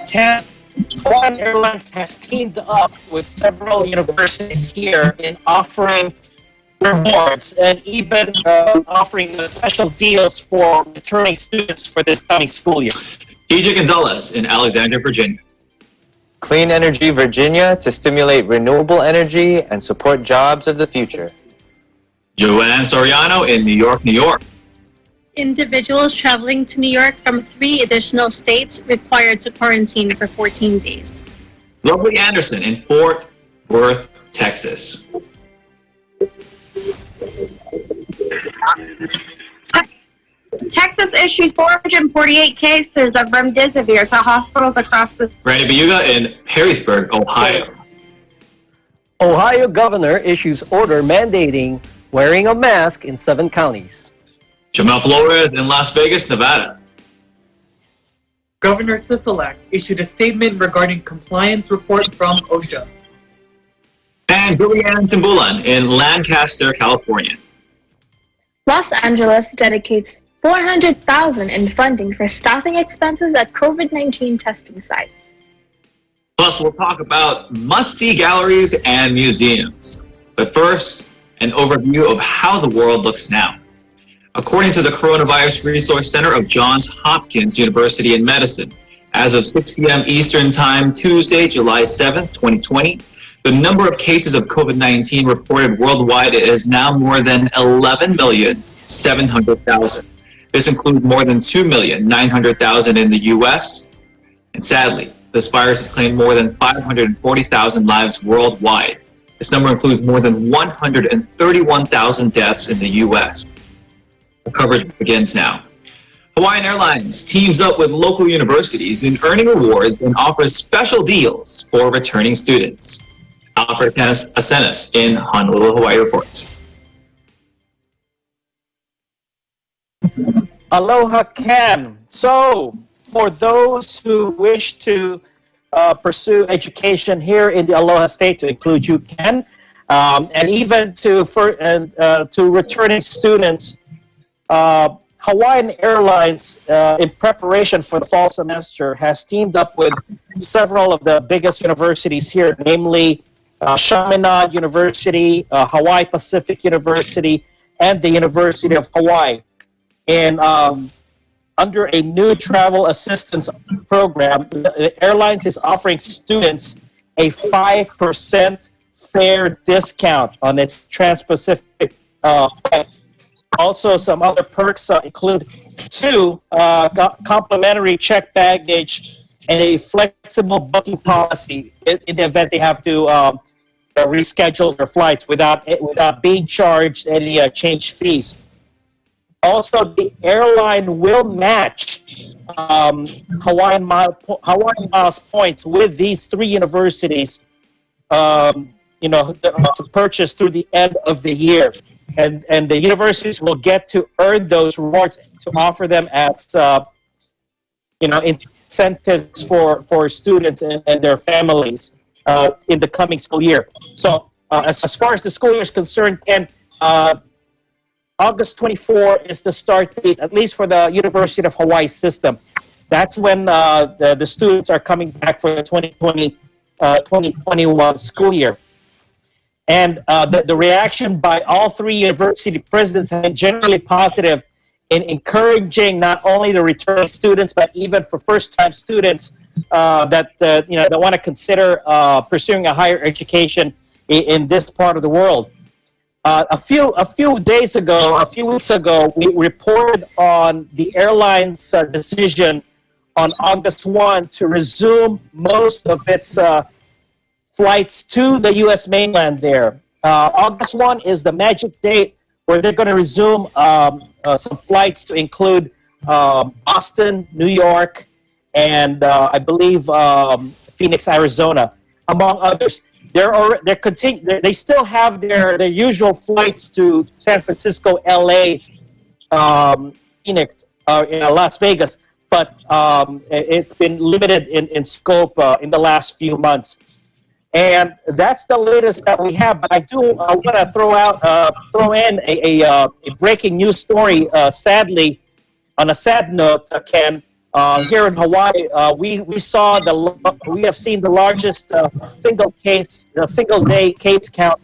Ken, Hawaiian Airlines has teamed up with several universities here in offering rewards and even offering special deals for returning students for this coming school year. EJ Gonzalez in Alexandria, Virginia. Clean Energy Virginia to stimulate renewable energy and support jobs of the future. Joanne Soriano in New York, New York. Individuals traveling to New York from 3 additional states required to quarantine for 14 days. Lovely Anderson in Fort Worth, Texas. Texas issues 448 cases of remdesivir to hospitals across the... Randy Biuga in Perrysburg, Ohio. Ohio governor issues order mandating wearing a mask in 7 counties. Jamel Flores in Las Vegas, Nevada. Governor Sisolak issued a statement regarding compliance report from OSHA. And Julianne Timbulan in Lancaster, California. Los Angeles dedicates $400,000 in funding for staffing expenses at COVID-19 testing sites. Plus, we'll talk about must-see galleries and museums. But first, an overview of how the world looks now. According to the Coronavirus Resource Center of Johns Hopkins University in Medicine, as of 6 p.m. Eastern Time, Tuesday, July 7th, 2020, the number of cases of COVID-19 reported worldwide is now more than 11,700,000. This includes more than 2,900,000 in the U.S. And sadly, this virus has claimed more than 540,000 lives worldwide. This number includes more than 131,000 deaths in the U.S. The coverage begins now. Hawaiian Airlines teams up with local universities in earning awards and offers special deals for returning students. Alfred Asenas in Honolulu, Hawaii reports. Aloha, Ken. So, for those who wish to pursue education here in the Aloha State, to include you, Ken, and even to returning students, Hawaiian Airlines, in preparation for the fall semester, has teamed up with several of the biggest universities here, namely Chaminade University, Hawaii Pacific University, and the University of Hawaii. And under a new travel assistance program, the airlines is offering students a 5% fare discount on its Trans-Pacific flights. Also, some other perks include 2 complimentary checked baggage and a flexible booking policy in the event they have to reschedule their flights without being charged any change fees. Also, the airline will match Hawaiian Miles points with these 3 universities, to purchase through the end of the year. And the universities will get to earn those rewards to offer them as, incentives for students and their families in the coming school year. So as far as the school year is concerned, Ken, August 24 is the start date, at least for the University of Hawaii system. That's when the students are coming back for the 2020-2021 school year. And the reaction by all 3 university presidents has been generally positive in encouraging not only the returning students, but even for first-time students that want to consider pursuing a higher education in this part of the world. A few weeks ago, we reported on the airline's decision on August 1 to resume most of its flights to the U.S. mainland there. August 1 is the magic date where they're going to resume some flights to include Boston, New York, and I believe Phoenix, Arizona, among others. They still have their usual flights to San Francisco, LA, Phoenix, Las Vegas, but it's been limited in scope in the last few months. And that's the latest that we have. But I want to throw in a breaking news story. Sadly, on a sad note, Ken, here in Hawaii, we have seen the largest single day case count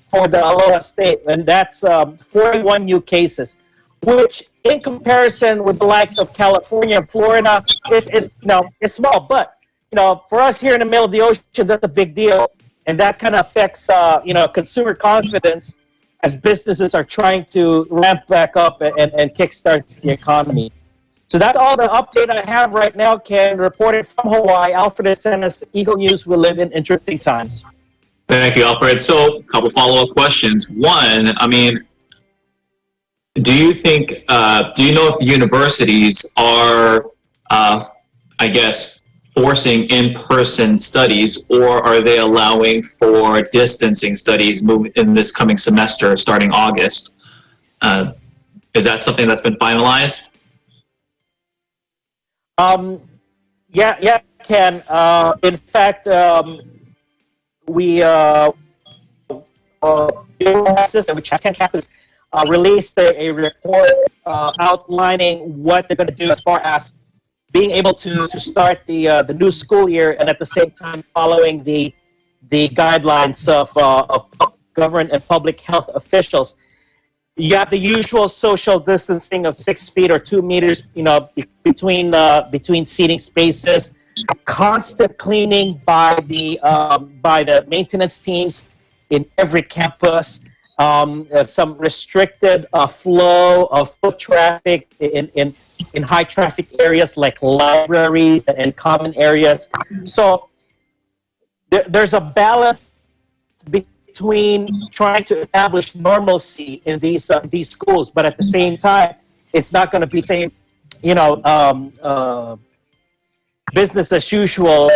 for the Aloha State, and that's 41 new cases, which in comparison with the likes of California and Florida is it's small, but for us here in the middle of the ocean, that's a big deal, and that kind of affects consumer confidence as businesses are trying to ramp back up and kickstart the economy. So that's all the update I have right now, Ken. Reported from Hawaii, Alfred Asenas, Eagle News. We live in interesting times. Thank you, Alfred. So, a couple follow-up questions. One, I mean, do you think, do you know if the universities are, forcing in-person studies, or are they allowing for distancing studies in this coming semester starting August? Is that something that's been finalized? Yeah, Ken. In fact, we which Ken Campus released a report outlining what they're going to do as far as being able to start the new school year, and at the same time following the guidelines of government and public health officials. You have the usual social distancing of 6 feet or 2 meters, between seating spaces. Constant cleaning by the maintenance teams in every campus. Some restricted flow of foot traffic in high traffic areas like libraries and common areas. So there's a balance between trying to establish normalcy in these schools, but at the same time, it's not going to be the same, business as usual,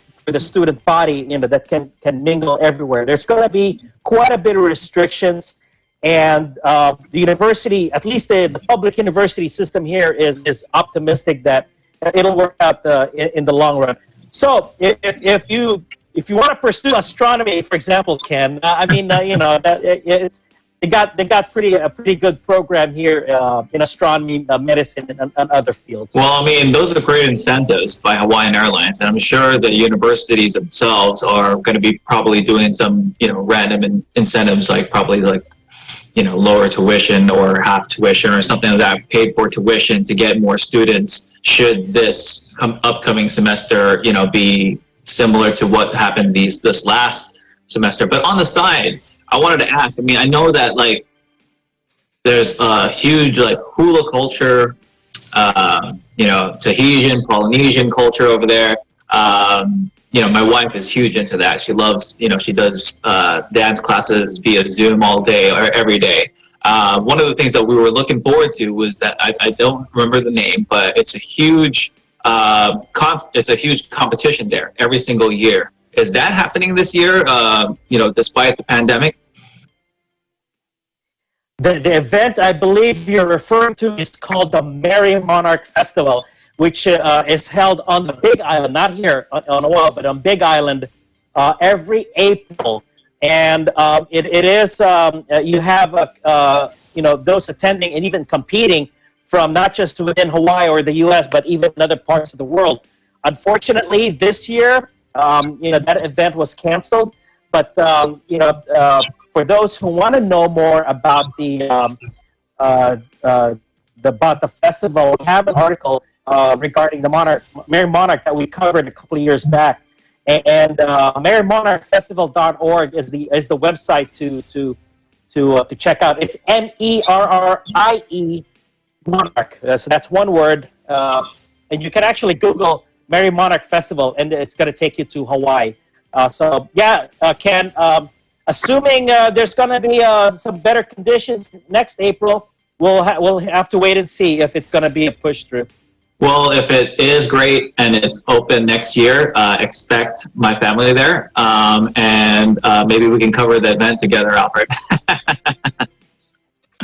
for the student body, that can mingle everywhere. There's going to be quite a bit of restrictions, and the university, at least the public university system here, is optimistic that it'll work out in the long run. So if you want to pursue astronomy, for example, Ken, they got a pretty good program here in astronomy, medicine, and other fields. Well, I mean, those are great incentives by Hawaiian Airlines, and I'm sure the universities themselves are going to be probably doing some, random incentives, like lower tuition or half tuition or something like that, paid for tuition to get more students. Should this upcoming semester, be similar to what happened this last semester? But on the side, I wanted to ask, I know that, there's a huge, hula culture, Tahitian, Polynesian culture over there. My wife is huge into that. She loves, she does dance classes via Zoom all day or every day. One of the things that we were looking forward to was that, I don't remember the name, but it's a huge competition there every single year. Is that happening this year, despite the pandemic? The event I believe you're referring to is called the Merry Monarch Festival, which is held on the Big Island, not here on Oahu, but on Big Island, every April. And it is, you have, those attending and even competing from not just within Hawaii or the U.S., but even in other parts of the world. Unfortunately, this year, that event was canceled. But, for those who want to know more about the festival, we have an article regarding the Merry Monarch that we covered a couple of years back. And MerryMonarchFestival.org is the website to check out. It's MERRIE Monarch. So that's one word. And you can actually Google Merry Monarch Festival, and it's going to take you to Hawaii. Ken, assuming there's going to be some better conditions next April, we'll have to wait and see if it's going to be a push through. Well, if it is great and it's open next year, expect my family there, and maybe we can cover the event together, Alfred.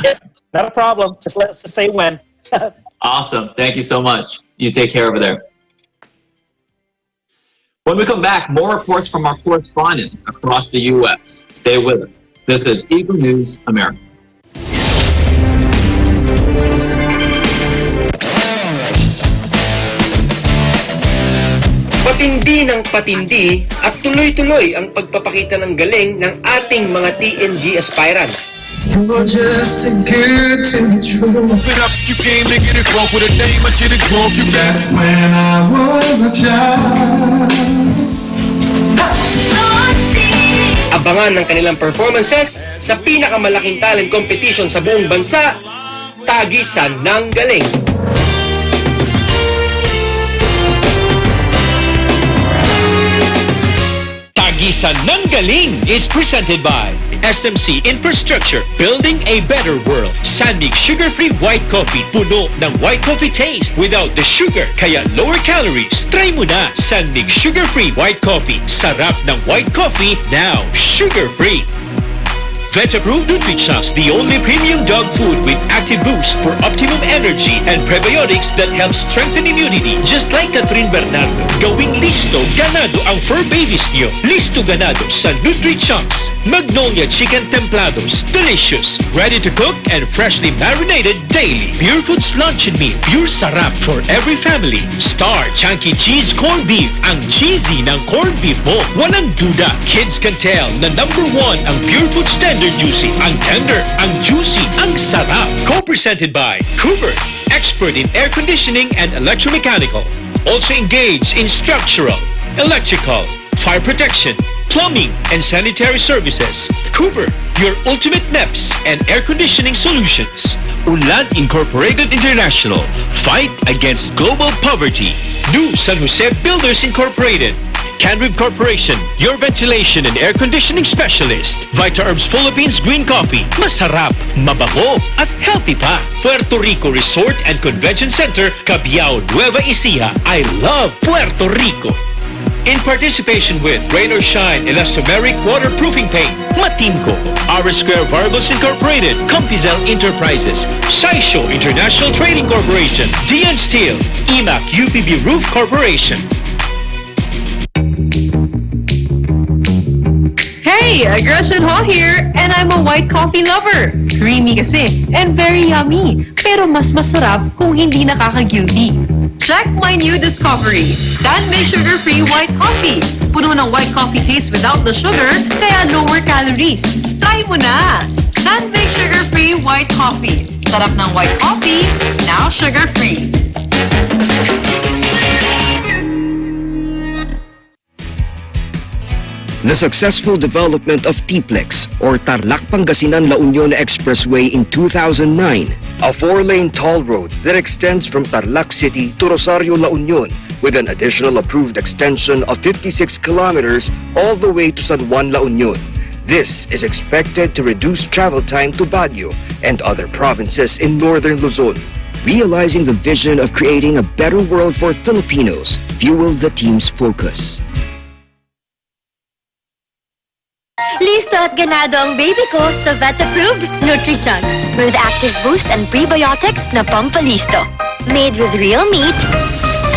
Yeah, not a problem. Just let us say when. Awesome. Thank you so much. You take care over there. When we come back, more reports from our correspondents across the U.S. Stay with us. This is Eagle News America. Patindi ng patindi at tuloy-tuloy ang pagpapakita ng galing ng ating mga TNG aspirants. Just to get to the truth. Open up, you can't make it walk with a name. I should have called you back when I was a child. Abangan ng kanilang performances sa pinakamalaking talent competition sa buong bansa, Tagisan ng Galing. Tagisan ng Galing is presented by SMC Infrastructure, building a better world. Sandig sugar-free white coffee, puno ng white coffee taste without the sugar, kaya lower calories. Try mo na Sandig sugar-free white coffee. Sarap ng white coffee, now sugar-free. Vet-approved Nutrichunks, the only premium dog food with active boost for optimum energy and prebiotics that help strengthen immunity. Just like Catherine Bernardo, gawing listo ganado ang fur babies niyo. Listo ganado sa Nutrichunks. Magnolia Chicken Templados, delicious, ready to cook and freshly marinated daily. Pure Foods Luncheon Meat, pure sarap for every family. Star Chunky Cheese Corned Beef, ang cheesy ng corned beef mo. Walang duda, kids can tell na #1 ang Pure Foods Tender Juicy. Ang tender, ang juicy, ang sarap. Co-presented by Cooper, expert in air conditioning and electromechanical. Also engaged in structural, electrical, fire protection, plumbing, and sanitary services. Cooper, your ultimate NEPs and air conditioning solutions. Unlan Incorporated International, fight against global poverty. New San Jose Builders Incorporated. Canrib Corporation, your ventilation and air conditioning specialist. Vitaherbs Philippines Green Coffee, masarap, mabango, at healthy pa. Puerto Rico Resort and Convention Center, Cabiao, Nueva Ecija. I love Puerto Rico. In participation with Rain or Shine Elastomeric Waterproofing Paint, Matimco, R Square Vargos Incorporated, Compizel Enterprises, Saisho International Trading Corporation, DN Steel, EMAC UPB Roof Corporation. Hey, Gretchen Ho here, and I'm a white coffee lover. Creamy kasi, and very yummy. Pero mas masarap kung hindi nakaka-guilty. Check my new discovery, Sandmix Sugar-Free White Coffee. Puno ng white coffee taste without the sugar, kaya lower calories. Try mo na! Sandmix Sugar-Free White Coffee. Sarap ng white coffee, now sugar-free. The successful development of TPLEX, or Tarlac Pangasinan La Union Expressway in 2009, a 4-lane toll road that extends from Tarlac City to Rosario La Union, with an additional approved extension of 56 kilometers all the way to San Juan La Union. This is expected to reduce travel time to Baguio and other provinces in northern Luzon. Realizing the vision of creating a better world for Filipinos fueled the team's focus. Listo at ganado ang baby ko sa vet-approved Nutrichunks with active boost and prebiotics na pampalisto. Made with real meat,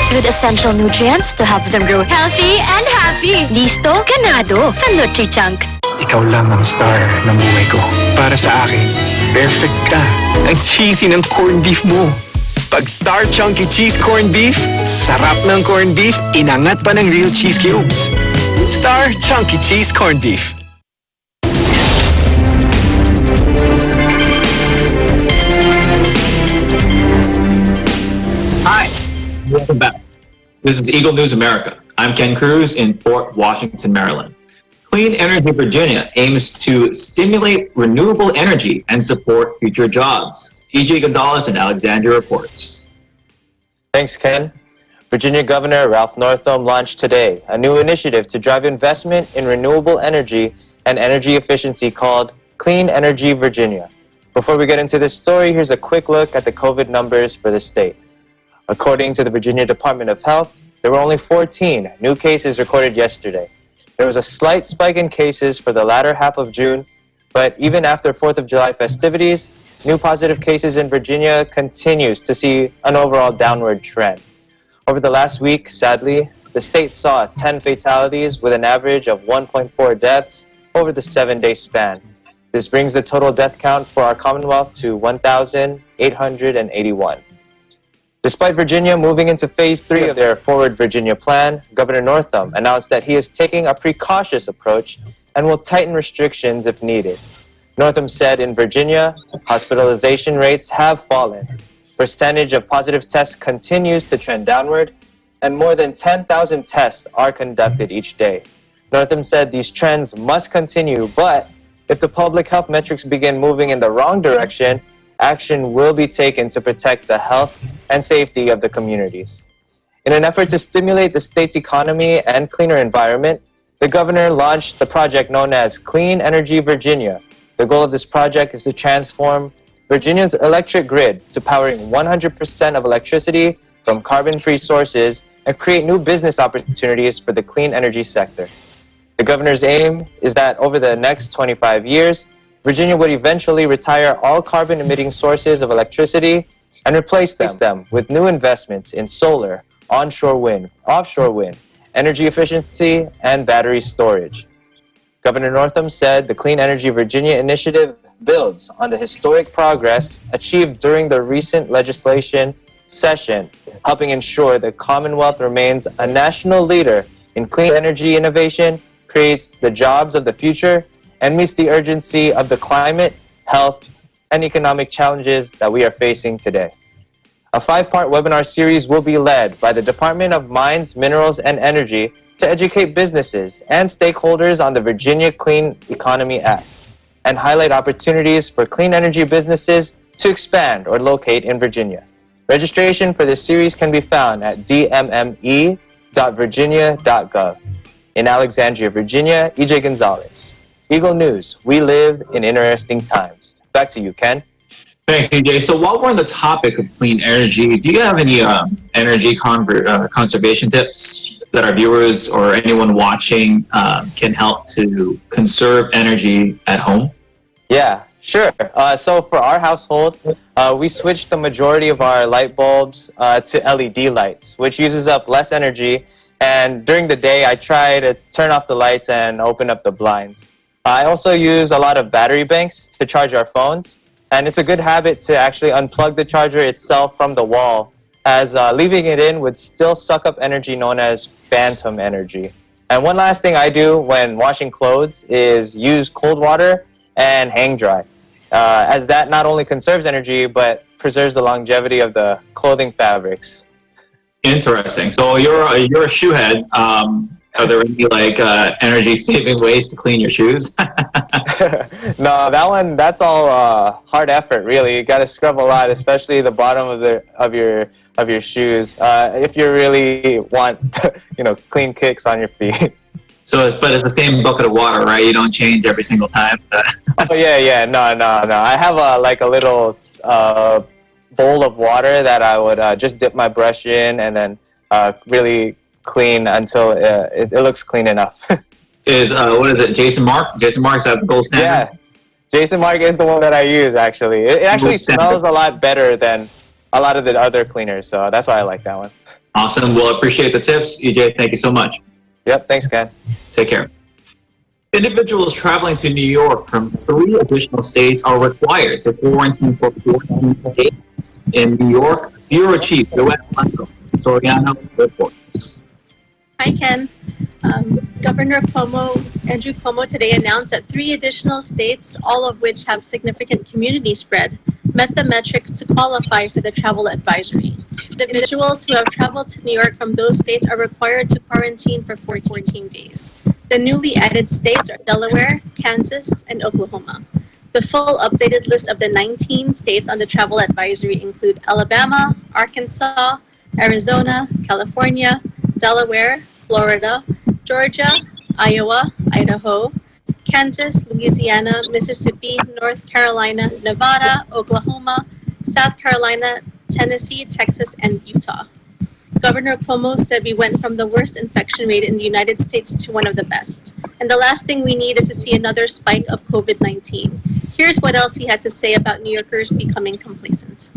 with essential nutrients to help them grow healthy and happy. Listo, ganado sa Nutrichunks. Ikaw lang ang star ng buhay ko. Para sa akin, perfect ka. Ang cheesy ng corned beef mo. Pag Star Chunky Cheese Corned Beef, sarap ng corned beef, inangat pa ng real cheese cubes. Star Chunky Cheese Corned Beef. Hi, welcome back. This is Eagle News America. I'm Ken Cruz in Fort Washington, Maryland. Clean Energy Virginia aims to stimulate renewable energy and support future jobs. E.J. Gonzalez and Alexandria reports. Thanks, Ken. Virginia Governor Ralph Northam launched today a new initiative to drive investment in renewable energy and energy efficiency called Clean Energy Virginia. Before we get into this story, here's a quick look at the COVID numbers for the state. According to the Virginia Department of Health, there were only 14 new cases recorded yesterday. There was a slight spike in cases for the latter half of June, but even after 4th of July festivities, new positive cases in Virginia continues to see an overall downward trend. Over the last week, sadly, the state saw 10 fatalities with an average of 1.4 deaths over the 7-day span. This brings the total death count for our Commonwealth to 1,881. Despite Virginia moving into Phase 3 of their Forward Virginia plan, Governor Northam announced that he is taking a precautious approach and will tighten restrictions if needed. Northam said in Virginia, hospitalization rates have fallen. Percentage of positive tests continues to trend downward, and more than 10,000 tests are conducted each day. Northam said these trends must continue, but if the public health metrics begin moving in the wrong direction, action will be taken to protect the health and safety of the communities. In an effort to stimulate the state's economy and cleaner environment, the governor launched the project known as Clean Energy Virginia. The goal of this project is to transform Virginia's electric grid to powering 100% of electricity from carbon-free sources and create new business opportunities for the clean energy sector. The governor's aim is that over the next 25 years, Virginia would eventually retire all carbon-emitting sources of electricity and replace them with new investments in solar, onshore wind, offshore wind, energy efficiency, and battery storage. Governor Northam said the Clean Energy Virginia initiative builds on the historic progress achieved during the recent legislation session, helping ensure the Commonwealth remains a national leader in clean energy innovation, creates the jobs of the future, and meets the urgency of the climate, health, and economic challenges that we are facing today. A 5-part webinar series will be led by the Department of Mines, Minerals, and Energy to educate businesses and stakeholders on the Virginia Clean Economy Act and highlight opportunities for clean energy businesses to expand or locate in Virginia. Registration for this series can be found at dmme.virginia.gov. In Alexandria, Virginia, EJ Gonzalez. Eagle News, we live in interesting times. Back to you, Ken. Thanks, EJ. So while we're on the topic of clean energy, do you have any energy conservation tips that our viewers or anyone watching can help to conserve energy at home? Yeah, sure. So for our household, we switched the majority of our light bulbs to LED lights, which uses up less energy. And during the day, I try to turn off the lights and open up the blinds. I also use a lot of battery banks to charge our phones. And it's a good habit to actually unplug the charger itself from the wall, as leaving it in would still suck up energy known as phantom energy. And one last thing I do when washing clothes is use cold water and hang dry, as that not only conserves energy, but preserves the longevity of the clothing fabrics. Interesting. So you're a shoe head. Are there any energy-saving ways to clean your shoes? No, that's all hard effort, really. You got to scrub a lot, especially the bottom of your shoes, if you really want, clean kicks on your feet. But it's the same bucket of water, right? You don't change every single time. Oh yeah. No. I have a little bowl of water that I would just dip my brush in and then really clean until it looks clean enough. What is it, Jason Mark? Jason Mark's at the gold standard? Yeah, Jason Mark is the one that I use, actually. It actually smells a lot better than a lot of the other cleaners, so that's why I like that one. Awesome. Well, I appreciate the tips. EJ, thank you so much. Yep, thanks, Ken. Take care. Individuals traveling to New York from 3 additional states are required to quarantine for 14 days. In New York, Bureau Chief Joanne Soriano reports. Hi, Ken. Governor Andrew Cuomo today announced that 3 additional states, all of which have significant community spread, met the metrics to qualify for the travel advisory. Individuals who have traveled to New York from those states are required to quarantine for 14 days. The newly added states are Delaware, Kansas, and Oklahoma. The full updated list of the 19 states on the travel advisory include Alabama, Arkansas, Arizona, California, Delaware, Florida, Georgia, Iowa, Idaho, Kansas, Louisiana, Mississippi, North Carolina, Nevada, Oklahoma, South Carolina, Tennessee, Texas, and Utah. Governor Cuomo said we went from the worst infection rate in the United States to one of the best. And the last thing we need is to see another spike of COVID-19. Here's what else he had to say about New Yorkers becoming complacent.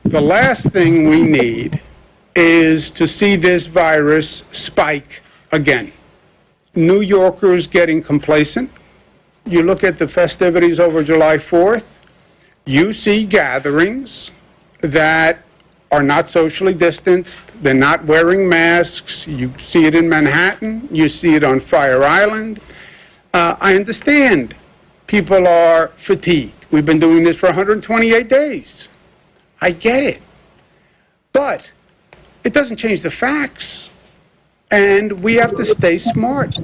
The last thing we need is to see this virus spike again. New Yorkers getting complacent. You look at the festivities over July 4th, you see gatherings that are not socially distanced. They're not wearing masks. You see it in Manhattan. You see it on Fire Island. I understand people are fatigued. We've been doing this for 128 days. I get it. But it doesn't change the facts. And we have to stay smart.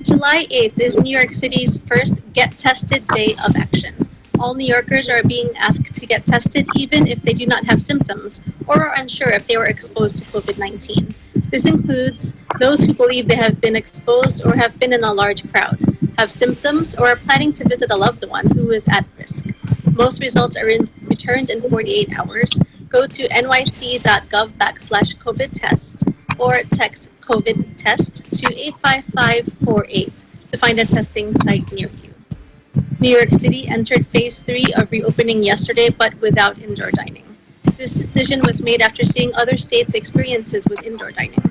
July 8th is New York City's first Get Tested Day of action. All New Yorkers are being asked to get tested even if they do not have symptoms or are unsure if they were exposed to COVID-19. This includes those who believe they have been exposed or have been in a large crowd, have symptoms, or are planning to visit a loved one who is at risk. Most results are returned in 48 hours. Go to nyc.gov/COVID test or text COVID test to 85548 to find a testing site near you. New York City entered phase 3 of reopening yesterday, but without indoor dining. This decision was made after seeing other states' experiences with indoor dining.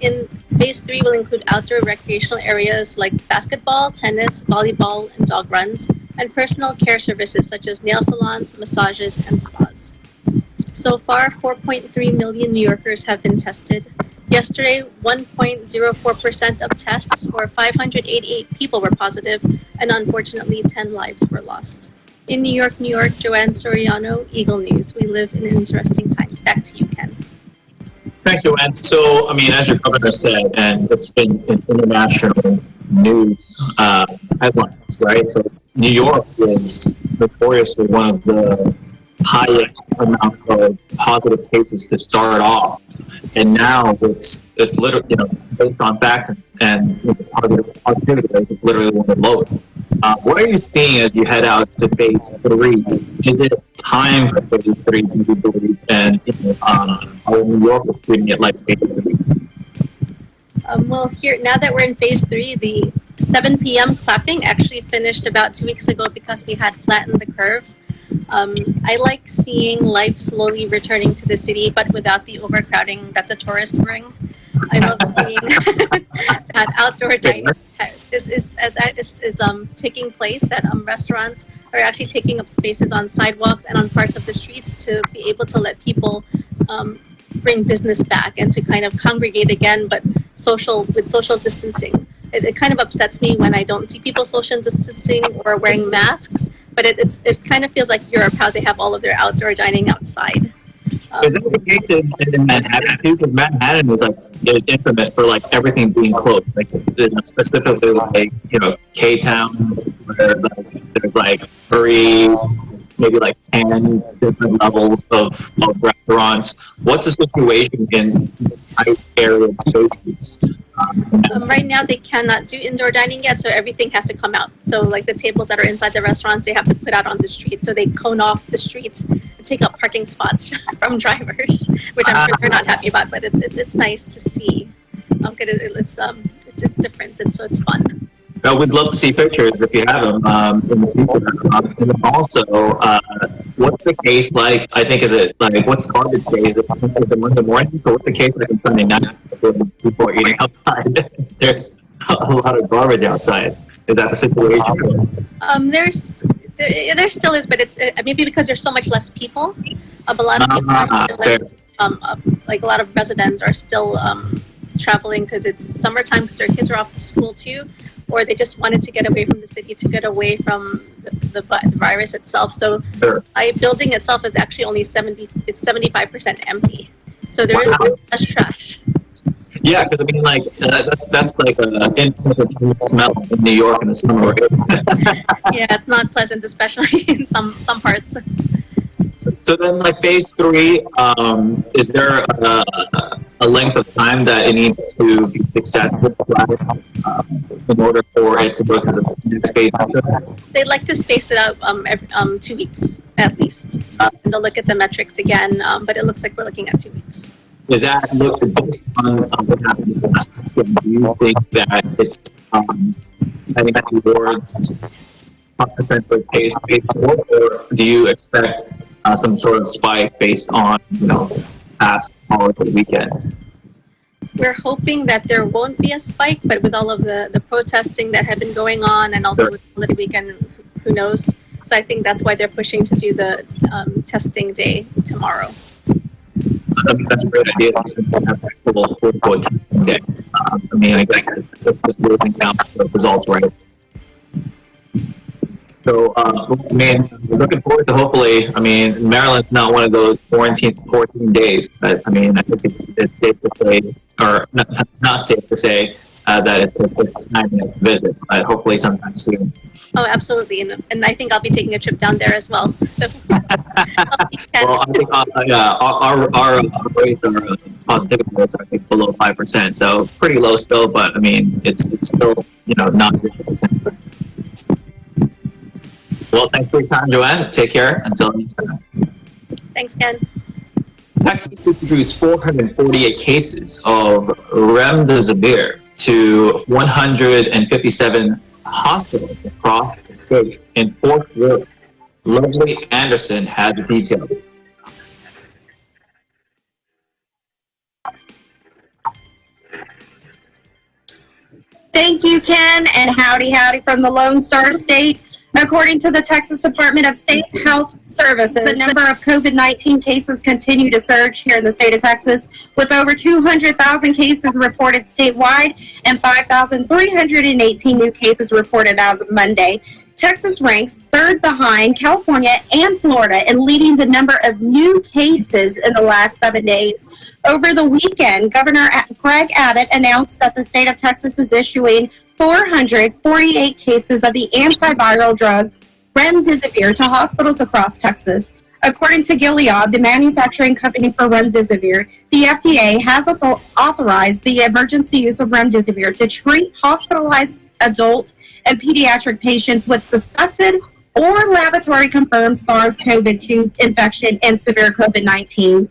In phase 3 will include outdoor recreational areas like basketball, tennis, volleyball, and dog runs, and personal care services such as nail salons, massages, and spas. So far, 4.3 million New Yorkers have been tested. Yesterday, 1.04% of tests, or 588 people, were positive, and unfortunately, 10 lives were lost. In New York, Joanne Soriano, Eagle News. We live in interesting times. Back to you, Ken. Thanks, Joanne. So, I mean, as your governor said, and it's been in international news headlines, right? So, New York is notoriously one of the highest amount of positive cases to start off, and now it's literally, based on facts and positivity rate, it's literally one of the lowest. What are you seeing as you head out to phase 3? Is it time for phase 3 to be believed? And how New York is treating it like phase 3? Well, here, now that we're in phase 3, the 7 p.m. clapping actually finished about 2 weeks ago because we had flattened the curve. I like seeing life slowly returning to the city, but without the overcrowding that the tourists bring. I love seeing that outdoor dining is taking place, that restaurants are actually taking up spaces on sidewalks and on parts of the streets to be able to let people bring business back and to kind of congregate again, but with social distancing. It kind of upsets me when I don't see people social distancing or wearing masks, but it kind of feels like Europe, how they have all of their outdoor dining outside. Is that the case in Manhattan too? Because Manhattan is infamous for everything being closed, specifically K-Town, where there's 3, maybe 10 different levels of restaurants. What's the situation in tight area spaces? Right now, they cannot do indoor dining yet, so everything has to come out. So, the tables that are inside the restaurants, they have to put out on the street. So they cone off the streets and take up parking spots from drivers, which I'm sure they're not happy about. But it's nice to see. It's different, and so it's fun. We'd love to see pictures if you have them in the future. And then also, what's the case like? I think what's garbage day? Is it the Monday morning? So what's the case like on Sunday night when people are eating outside? There's a lot of garbage outside. Is that the situation? There still is, but it's maybe because there's so much less people. A lot of people are still a lot of residents are still traveling because it's summertime because their kids are off of school too, or they just wanted to get away from the city to get away from the virus itself. So my building itself is actually only 75% empty. So there is less trash. Yeah, because that's like an infinite smell in New York in the summer. Yeah, it's not pleasant, especially in some parts. So then, phase 3, is there a length of time that it needs to be successful in order for it to go to the next phase? They'd like to space it out every 2 weeks at least. So they'll look at the metrics again, but it looks like we're looking at 2 weeks. Is that based on what happens last week? Do you think that it's heading towards 100% for phase 4, or do you expect some sort of spike based on past holiday weekend? We're hoping that there won't be a spike, but with all of the protesting that had been going on, and also with holiday weekend, who knows? So I think that's why they're pushing to do the testing day tomorrow. I mean, that's a great idea. Have actual quote-unquote testing day. I mean, I guess it's just losing count the results, right? So, I mean, we're looking forward to hopefully, I mean, Maryland's not one of those 14 days, but I mean, I think it's safe to say, or not safe to say, that it's time to visit, but hopefully sometime soon. Oh, absolutely. And I think I'll be taking a trip down there as well. So, well, I think our rates are positivity rates are, I think, below 5%, so pretty low still, but I mean, it's still, you know, not 50%. Well, thanks for your time, Joanne. Take care. Until next time. Thanks, Ken. Texas distributes 448 cases of remdesivir to 157 hospitals across the state. In Fort Worth, Lovely Anderson has the details. Thank you, Ken, and howdy from the Lone Star State. According to the Texas Department of State Health Services, the number of COVID-19 cases continue to surge here in the state of Texas, with over 200,000 cases reported statewide and 5,318 new cases reported as of Monday. Texas ranks third behind California and Florida in leading the number of new cases in the last 7 days. Over the weekend, Governor Greg Abbott announced that the state of Texas is issuing 448 cases of the antiviral drug remdesivir to hospitals across Texas. According to Gilead, the manufacturing company for remdesivir, the FDA has authorized the emergency use of remdesivir to treat hospitalized adult and pediatric patients with suspected or laboratory-confirmed SARS-CoV-2 infection and severe COVID-19.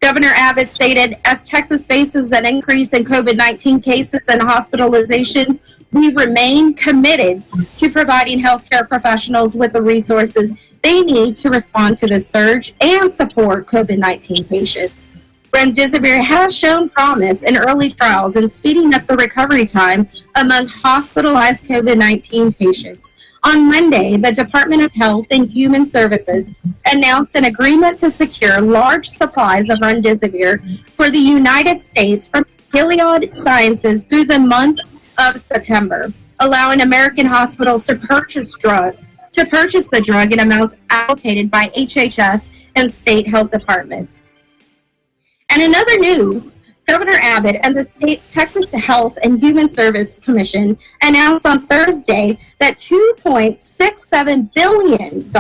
Governor Abbott stated, as Texas faces an increase in COVID-19 cases and hospitalizations, we remain committed to providing healthcare professionals with the resources they need to respond to this surge and support COVID-19 patients. Remdesivir has shown promise in early trials in speeding up the recovery time among hospitalized COVID-19 patients. On Monday, the Department of Health and Human Services announced an agreement to secure large supplies of remdesivir for the United States from Gilead Sciences through the month of September, allowing American hospitals to purchase the drug in amounts allocated by HHS and state health departments. And in other news, Governor Abbott and the state Texas Health and Human Service Commission announced on Thursday that $2.67 billion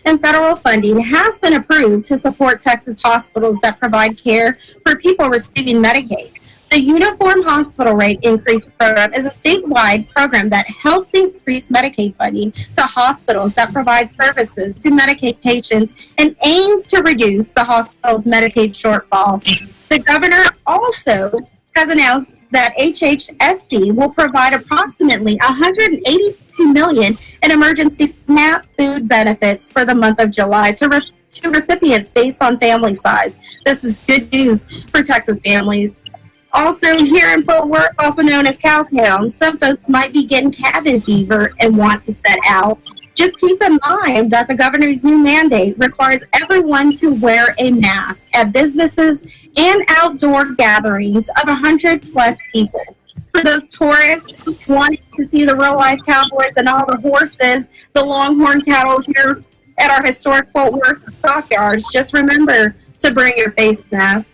in federal funding has been approved to support Texas hospitals that provide care for people receiving Medicaid. The Uniform Hospital Rate Increase Program is a statewide program that helps increase Medicaid funding to hospitals that provide services to Medicaid patients and aims to reduce the hospital's Medicaid shortfall. The governor also has announced that HHSC will provide approximately $182 million in emergency SNAP food benefits for the month of July to recipients based on family size. This is good news for Texas families. Also, here in Fort Worth, also known as Cowtown, some folks might be getting cabin fever and want to set out. Just keep in mind that the governor's new mandate requires everyone to wear a mask at businesses and outdoor gatherings of 100 plus people. For those tourists wanting to see the real-life cowboys and all the horses, the longhorn cattle here at our historic Fort Worth stockyards, just remember to bring your face mask.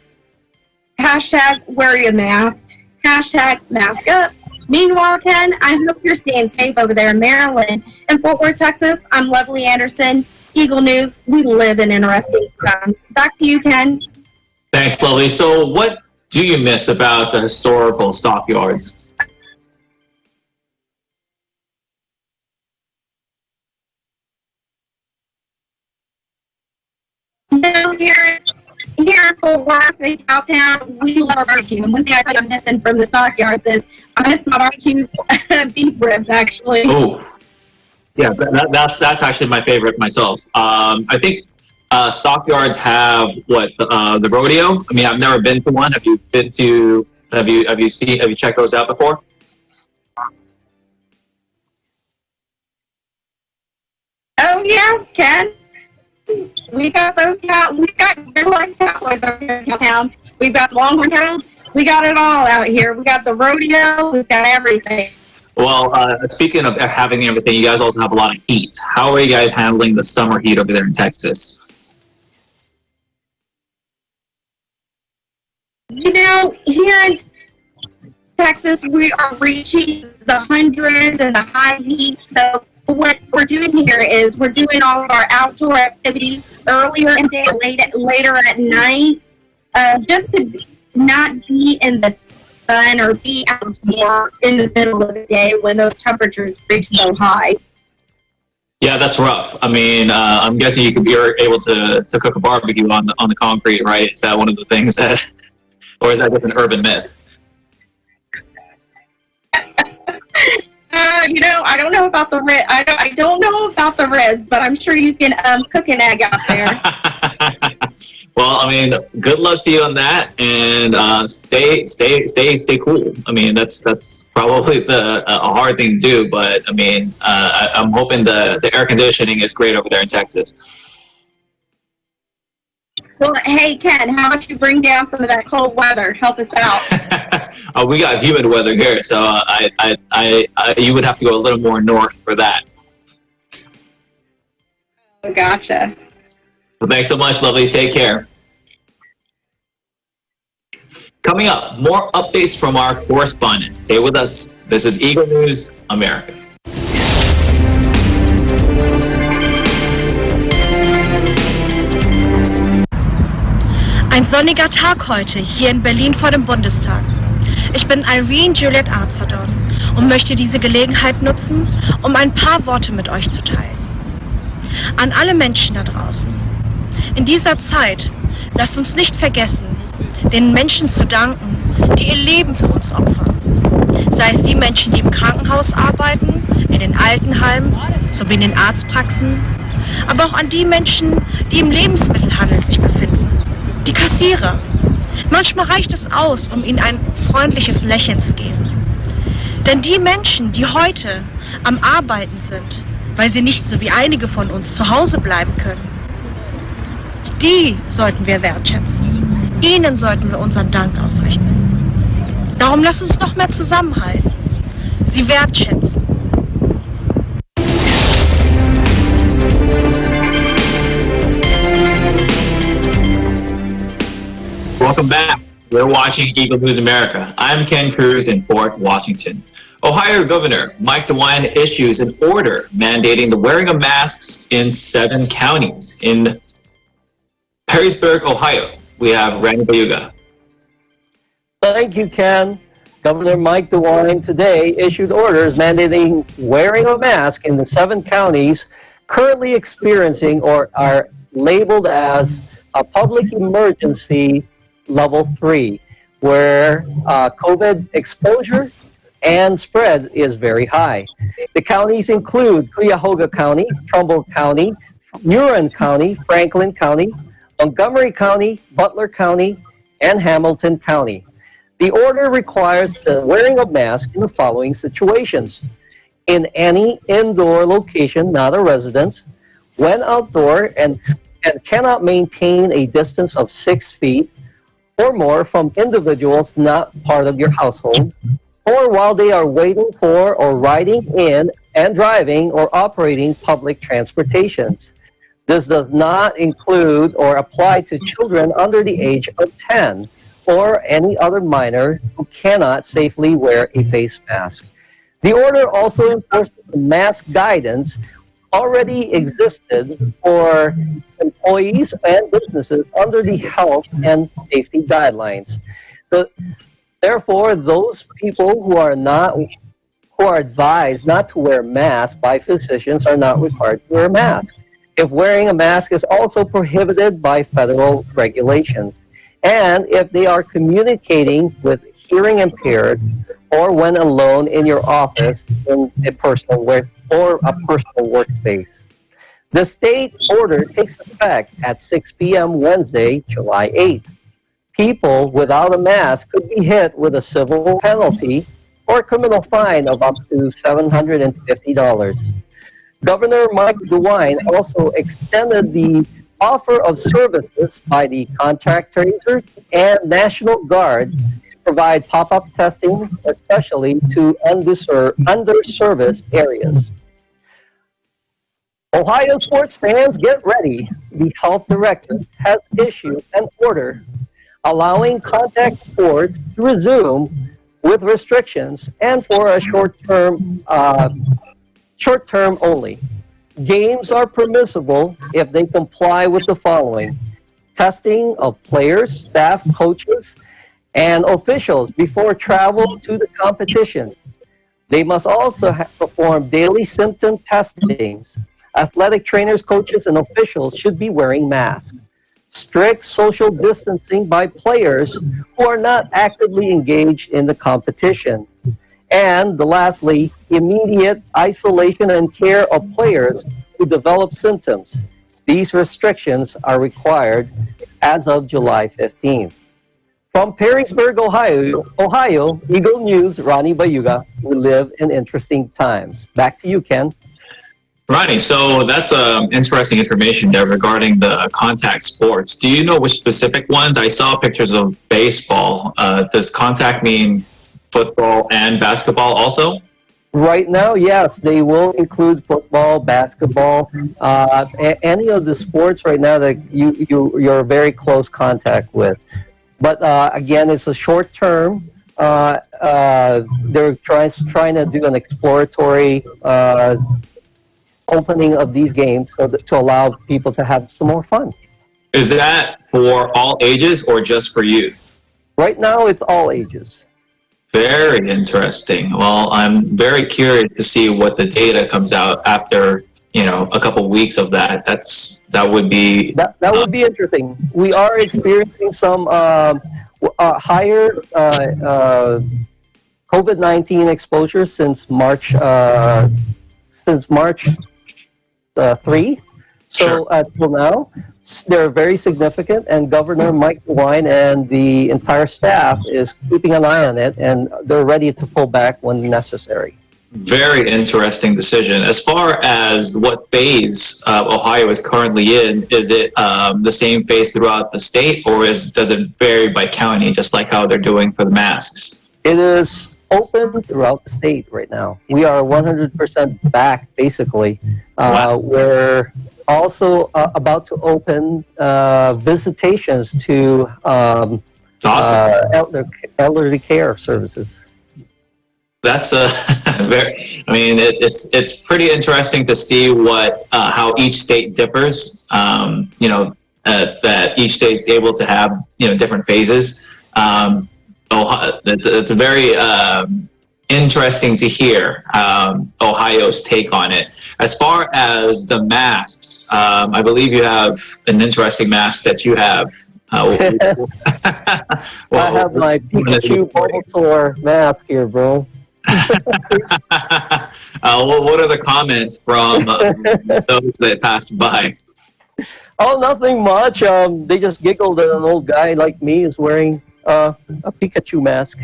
Hashtag wear your mask. Hashtag mask up. Meanwhile, Ken, I hope you're staying safe over there in Maryland. In Fort Worth, Texas, I'm Lovely Anderson. Eagle News, we live in interesting times. Back to you, Ken. Thanks, Lovely. So what do you miss about the historical stockyards? Here in Fort Worth, in Cowtown, we love our barbecue. And one thing I tell you I'm missing from the stockyards is I miss my barbecue beef ribs, actually. Oh, yeah, that's actually my favorite myself. I think stockyards have the rodeo. I mean, I've never been to one. Have you been to? Have you checked those out before? Oh yeah, masks, Ken. We got those we got like cowboys over here in town. We've got Longhorn Cows. We got it all out here. We got the rodeo. We've got everything. Well, speaking of having everything, you guys also have a lot of heat. How are you guys handling the summer heat over there in Texas? You know, here in Texas, we are reaching the hundreds and the high heat. So what we're doing here is we're doing all of our outdoor activities earlier in the day, later at night, just to not be in the sun or be outdoor in the middle of the day when those temperatures reach so high. Yeah, that's rough. I mean, I'm guessing you're able to cook a barbecue on the concrete, right? Is that one of the things that, or is that just an urban myth? You know, I don't know about the ribs. I don't know about the ribs, but I'm sure you can cook an egg out there. Well, I mean, good luck to you on that, and stay cool. I mean, that's probably a hard thing to do, but I mean, I'm hoping the air conditioning is great over there in Texas. Well, hey Ken, how about you bring down some of that cold weather? Help us out. Oh, we got humid weather here, so you would have to go a little more north for that. Oh, gotcha. Well, thanks so much, lovely. Take care. Coming up, more updates from our correspondent. Stay with us. This is Eagle News America. Ein sonniger Tag heute hier in Berlin vor dem Bundestag. Ich bin Irene Juliet Arzadon und möchte diese Gelegenheit nutzen, um ein paar Worte mit euch zu teilen. An alle Menschen da draußen. In dieser Zeit lasst uns nicht vergessen, den Menschen zu danken, die ihr Leben für uns opfern. Sei es die Menschen, die im Krankenhaus arbeiten, in den Altenheimen sowie in den Arztpraxen, aber auch an die Menschen, die im Lebensmittelhandel sich befinden. Die Kassierer. Manchmal reicht es aus, um ihnen ein freundliches Lächeln zu geben. Denn die Menschen, die heute am Arbeiten sind, weil sie nicht so wie einige von uns zu Hause bleiben können, die sollten wir wertschätzen. Ihnen sollten wir unseren Dank ausrichten. Darum lasst uns noch mehr zusammenhalten. Sie wertschätzen. Welcome back. We're watching Eagle News America. I'm Ken Cruz in Fort Washington. Ohio Governor Mike DeWine issues an order mandating the wearing of masks in 7 counties. In Perrysburg, Ohio, we have Randy Bayuga. Thank you, Ken. Governor Mike DeWine today issued orders mandating wearing a mask in the 7 counties currently experiencing or are labeled as a public emergency level 3, where COVID exposure and spread is very high. The counties include Cuyahoga County, Trumbull County, Huron County, Franklin County, Montgomery County, Butler County, and Hamilton County. The order requires the wearing of masks in the following situations: in any indoor location, not a residence, when outdoor and cannot maintain a distance of 6 feet or more from individuals not part of your household, or while they are waiting for or riding in and driving or operating public transportations. This does not include or apply to children under the age of 10 or any other minor who cannot safely wear a face mask. The order also enforces the mask guidance already existed for employees and businesses under the health and safety guidelines. Therefore, those people who are advised not to wear masks by physicians are not required to wear a mask. If wearing a mask is also prohibited by federal regulations, and if they are communicating with hearing impaired or when alone in your office in a personal workspace. The state order takes effect at 6 p.m. Wednesday, July 8th. People without a mask could be hit with a civil penalty or criminal fine of up to $750. Governor Mike DeWine also extended the offer of services by the contact tracers and National Guard to provide pop-up testing, especially to underserviced areas. Ohio sports fans, get ready. The health director has issued an order allowing contact sports to resume with restrictions and for a short term only. Games are permissible if they comply with the following: testing of players, staff, coaches, and officials before travel to the competition. They must also perform daily symptom testings. Athletic trainers, coaches, and officials should be wearing masks. Strict social distancing by players who are not actively engaged in the competition. And lastly, immediate isolation and care of players who develop symptoms. These restrictions are required as of July 15th. From Perrysburg, Ohio, Eagle News, Ronnie Bayuga. We live in interesting times. Back to you, Ken. Ronnie, so that's interesting information there regarding the contact sports. Do you know which specific ones? I saw pictures of baseball. Does contact mean football and basketball also? Right now, yes, they will include football, basketball, any of the sports right now that you're very close contact with. But again, it's a short term. They're trying to do an exploratory opening of these games to allow people to have some more fun. Is that for all ages or just for youth? Right now, it's all ages. Very interesting. Well, I'm very curious to see what the data comes out after, a couple weeks of that. That would be interesting. We are experiencing some higher COVID-19 exposure since March 3. So till now, they're very significant, and Governor Mike DeWine and the entire staff is keeping an eye on it, and they're ready to pull back when necessary. Very interesting decision. As far as what phase Ohio is currently in, is it the same phase throughout the state, or does it vary by county, just like how they're doing for the masks? It is open throughout the state right now. We are 100% back, basically. Wow. We're also about to open visitations to elderly care services. That's it's pretty interesting to see how each state differs. That each state's able to have different phases. It's very interesting to hear Ohio's take on it. As far as the masks, I believe you have an interesting mask that you have. I have my Pikachu Bulbasaur mask here, bro. What are the comments from those that passed by? Oh, nothing much. They just giggled that an old guy like me is wearing a Pikachu mask.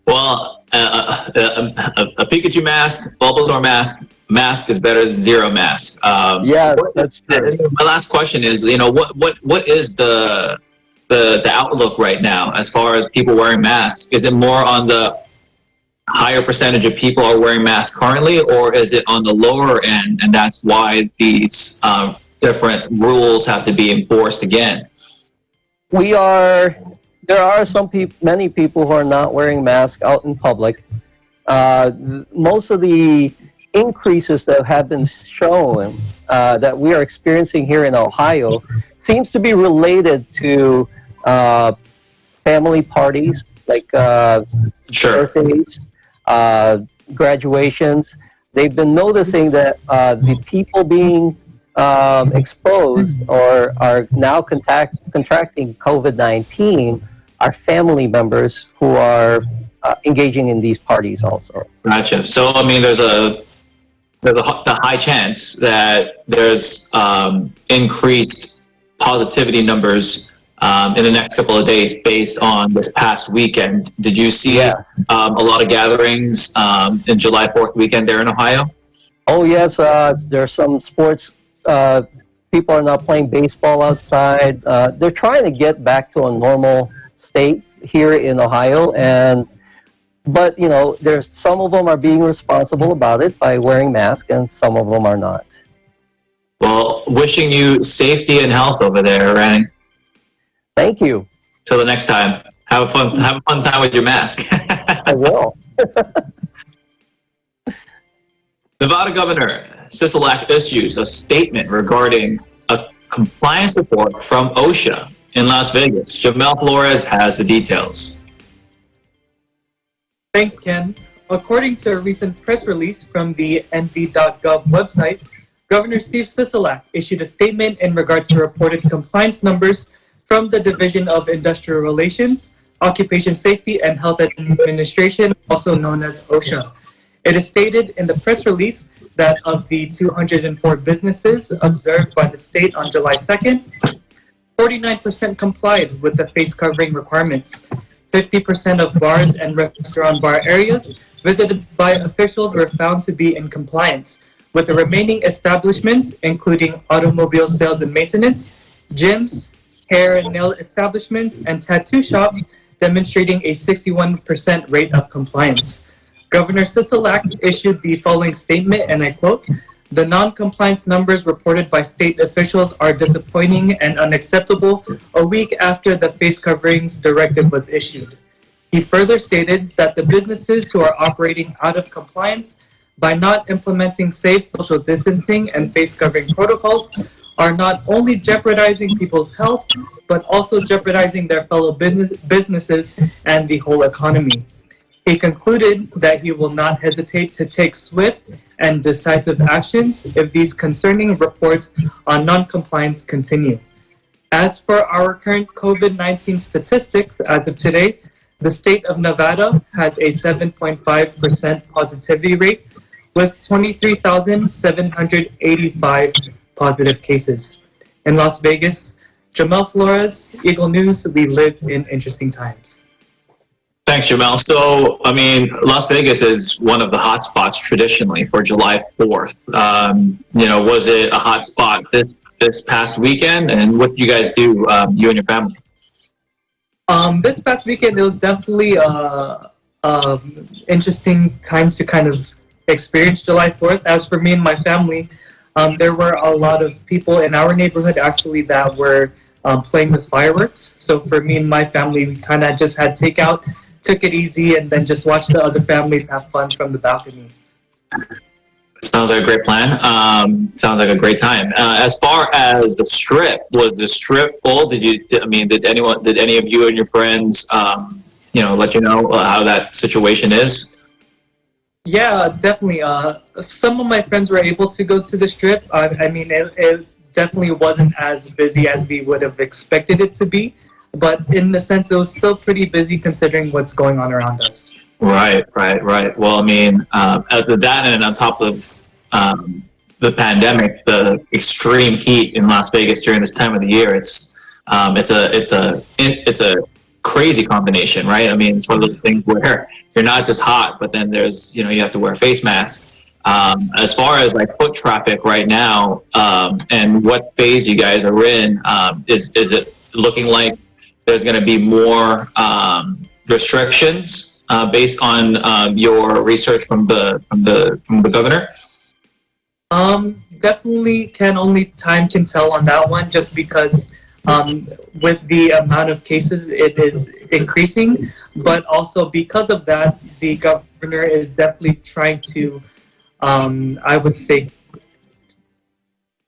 Well, a Pikachu mask, Bulbasaur mask is better than zero mask. Yeah, that's true. My last question is, what is the outlook right now as far as people wearing masks? Is it more on the higher percentage of people are wearing masks currently, or is it on the lower end, and that's why these different rules have to be enforced again? There are many people who are not wearing masks out in public. Most of the increases that have been shown that we are experiencing here in Ohio seems to be related to family parties, like birthdays, graduations. They've been noticing that the people being exposed or are now contracting COVID-19 are family members who are engaging in these parties also. Gotcha. So, there's a high chance that there's increased positivity numbers in the next couple of days based on this past weekend. Did you see a lot of gatherings in July 4th weekend there in Ohio? Oh yes, there's some sports. People are not playing baseball outside. They're trying to get back to a normal state here in Ohio, but you know, there's some of them are being responsible about it by wearing masks, and some of them are not. Well, wishing you safety and health over there, Randy. Thank you. Till the next time. Have a fun time with your mask. I will. Nevada Governor Sisolak issues a statement regarding a compliance report from OSHA in Las Vegas. Jamel Flores has the details. Thanks, Ken. According to a recent press release from the nv.gov website, Governor Steve Sisolak issued a statement in regards to reported compliance numbers from the Division of Industrial Relations, Occupation Safety and Health Administration, also known as OSHA. It is stated in the press release that of the 204 businesses observed by the state on July 2nd, 49% complied with the face covering requirements. 50% of bars and restaurant bar areas visited by officials were found to be in compliance, with the remaining establishments, including automobile sales and maintenance, gyms, hair and nail establishments, and tattoo shops, demonstrating a 61% rate of compliance. Governor Sisolak issued the following statement, and I quote, "The non-compliance numbers reported by state officials are disappointing and unacceptable a week after the face coverings directive was issued." He further stated that the businesses who are operating out of compliance by not implementing safe social distancing and face covering protocols are not only jeopardizing people's health, but also jeopardizing their fellow businesses and the whole economy. He concluded that he will not hesitate to take swift and decisive actions if these concerning reports on non-compliance continue. As for our current COVID-19 statistics as of today, the state of Nevada has a 7.5% positivity rate with 23,785 positive cases. In Las Vegas, Jamel Flores, Eagle News, we live in interesting times. Thanks, Jamel. So, I mean, Las Vegas is one of the hot spots traditionally for July 4th. You know, was it a hot spot this past weekend? And what did you guys do, you and your family? This past weekend, it was definitely interesting time to kind of experience July 4th. As for me and my family, there were a lot of people in our neighborhood actually that were playing with fireworks. So for me and my family, we kind of just had takeout, took it easy, and then just watched the other families have fun from the balcony. Sounds like a great plan. Sounds like a great time. As far as the strip, was the strip full? Did any of you and your friends, let you know how that situation is? Yeah, definitely. Some of my friends were able to go to the strip. It definitely wasn't as busy as we would have expected it to be, but in the sense, it was still pretty busy considering what's going on around us. Right. Well, I mean, that and on top of the pandemic, the extreme heat in Las Vegas during this time of the year, it's a crazy combination, right? I mean, it's one of those things where you're not just hot, but then there's, you have to wear a face mask. As far as like foot traffic right now, and what phase you guys are in, is it looking like there's going to be more restrictions based on your research from the governor? Definitely, only time can tell on that one, just because with the amount of cases, it is increasing, but also because of that, the governor is definitely trying to, I would say,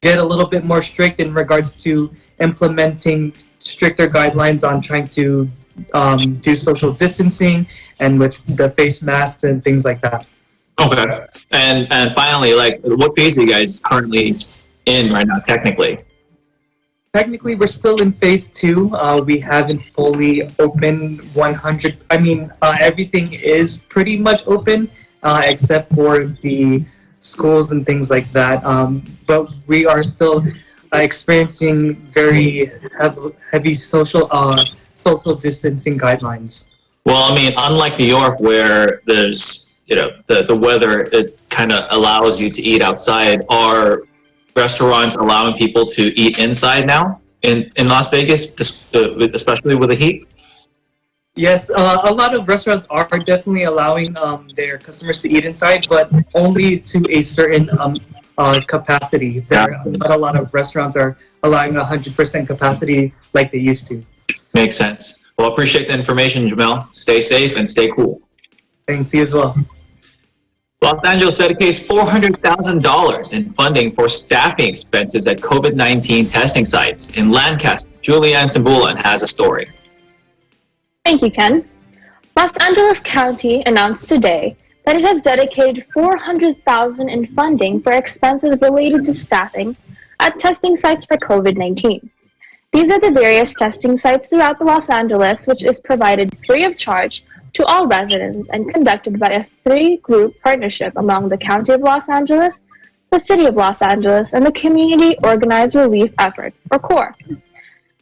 get a little bit more strict in regards to implementing stricter guidelines on trying to do social distancing and with the face masks and things like that. Okay. And finally, like, what phase are you guys currently in right now, technically? Technically, we're still in phase 2. We haven't fully opened 100. Everything is pretty much open except for the schools and things like that. But we are still experiencing very heavy social distancing guidelines. Well, I mean, unlike New York, where there's the weather, it kind of allows you to eat outside. Are restaurants allowing people to eat inside now in Las Vegas, especially with the heat? Yes, a lot of restaurants are definitely allowing their customers to eat inside, but only to a certain capacity. Not a lot of restaurants are allowing 100% capacity like they used to. Makes sense. Well, appreciate the information, Jamel. Stay safe and stay cool. Thanks, you as well. Los Angeles dedicates $400,000 in funding for staffing expenses at COVID-19 testing sites. In Lancaster, Julianne Simbulan has a story. Thank you, Ken. Los Angeles County announced today that it has dedicated $400,000 in funding for expenses related to staffing at testing sites for COVID-19. These are the various testing sites throughout the Los Angeles, which is provided free of charge to all residents and conducted by a 3-group partnership among the County of Los Angeles, the City of Los Angeles, and the Community Organized Relief Effort, or CORE.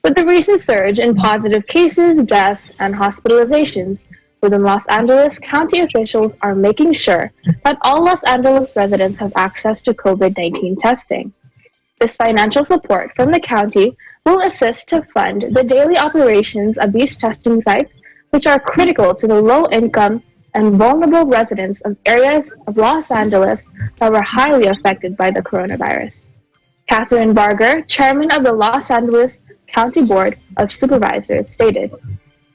With the recent surge in positive cases, deaths, and hospitalizations within Los Angeles, county officials are making sure that all Los Angeles residents have access to COVID-19 testing. This financial support from the county will assist to fund the daily operations of these testing sites, which are critical to the low-income and vulnerable residents of areas of Los Angeles that were highly affected by the coronavirus. Catherine Barger, chairman of the Los Angeles County Board of Supervisors, stated,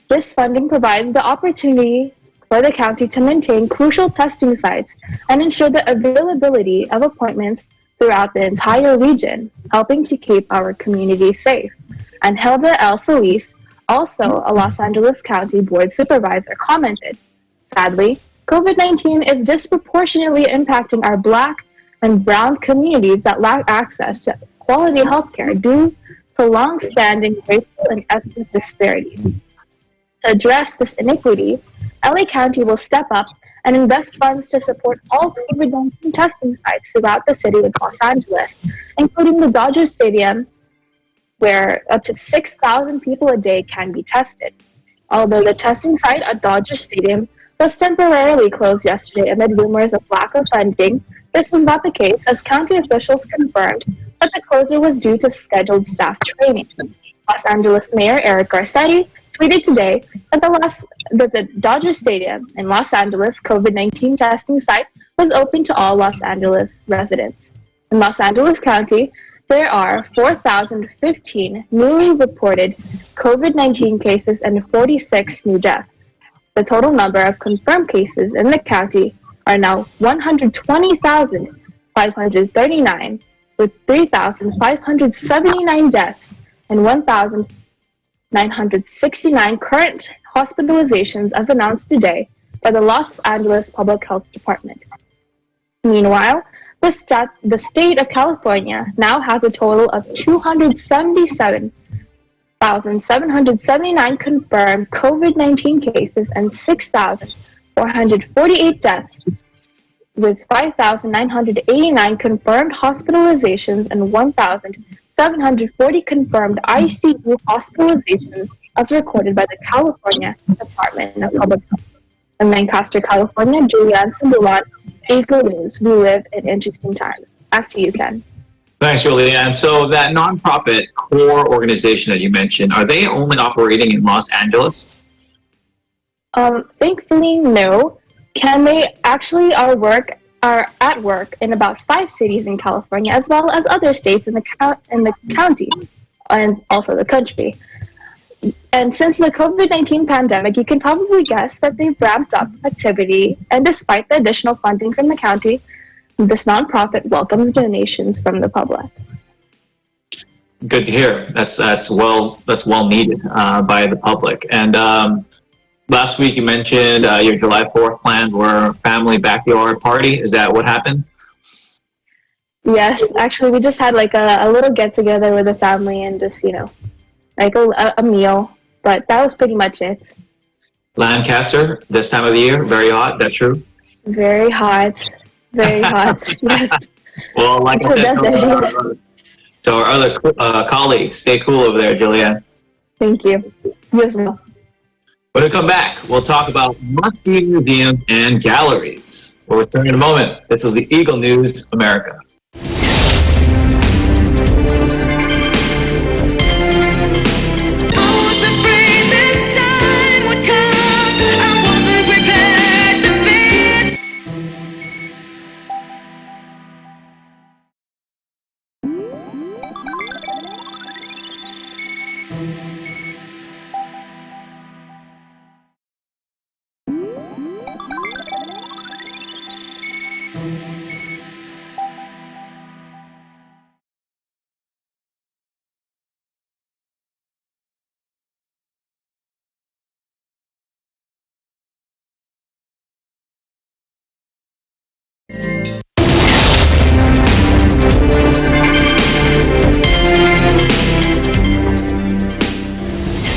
"This funding provides the opportunity for the county to maintain crucial testing sites and ensure the availability of appointments throughout the entire region, helping to keep our community safe." And Hilda L. Solis, also a Los Angeles County Board Supervisor, commented, "Sadly, COVID-19 is disproportionately impacting our Black and Brown communities that lack access to quality healthcare due to long-standing racial and ethnic disparities. To address this inequity, LA County will step up and invest funds to support all COVID-19 testing sites throughout the city of Los Angeles, including the Dodger Stadium, where up to 6,000 people a day can be tested. Although the testing site at Dodger Stadium was temporarily closed yesterday amid rumors of lack of funding, this was not the case, as county officials confirmed that the closure was due to scheduled staff training. Los Angeles Mayor Eric Garcetti tweeted today that the Dodger Stadium in Los Angeles COVID-19 testing site was open to all Los Angeles residents. In Los Angeles County, there are 4,015 newly reported COVID-19 cases and 46 new deaths. The total number of confirmed cases in the county are now 120,539, with 3,579 deaths and 1,969 current hospitalizations, as announced today by the Los Angeles Public Health Department. Meanwhile, the state of California now has a total of 277,779 confirmed COVID-19 cases and 6,448 deaths, with 5,989 confirmed hospitalizations and 1,740 confirmed ICU hospitalizations, as recorded by the California Department of Public Health. In Lancaster, California, Julianne Simbulan, Eagle News. We live in interesting times. Back to you, Ken. Thanks, Julianne. So that nonprofit CORE organization that you mentioned, are they only operating in Los Angeles? Thankfully, no. Ken, they actually are at work in about 5 cities in California, as well as other states in the county and also the country. And since the COVID-19 pandemic, you can probably guess that they've ramped up activity, and despite the additional funding from the county, this nonprofit welcomes donations from the public. Good to hear. That's well needed by the public. And last week you mentioned your July 4th plans were family backyard party. Is that what happened? Yes, actually, we just had like a little get together with the family and just like a meal, but that was pretty much it. Lancaster, this time of the year, very hot, that's true? Very hot, yes. Well, like I said, so our other colleagues, stay cool over there, Julianne. Thank you. You as well. When we come back, we'll talk about must-see museums and galleries. We'll return in a moment. This is the Eagle News America.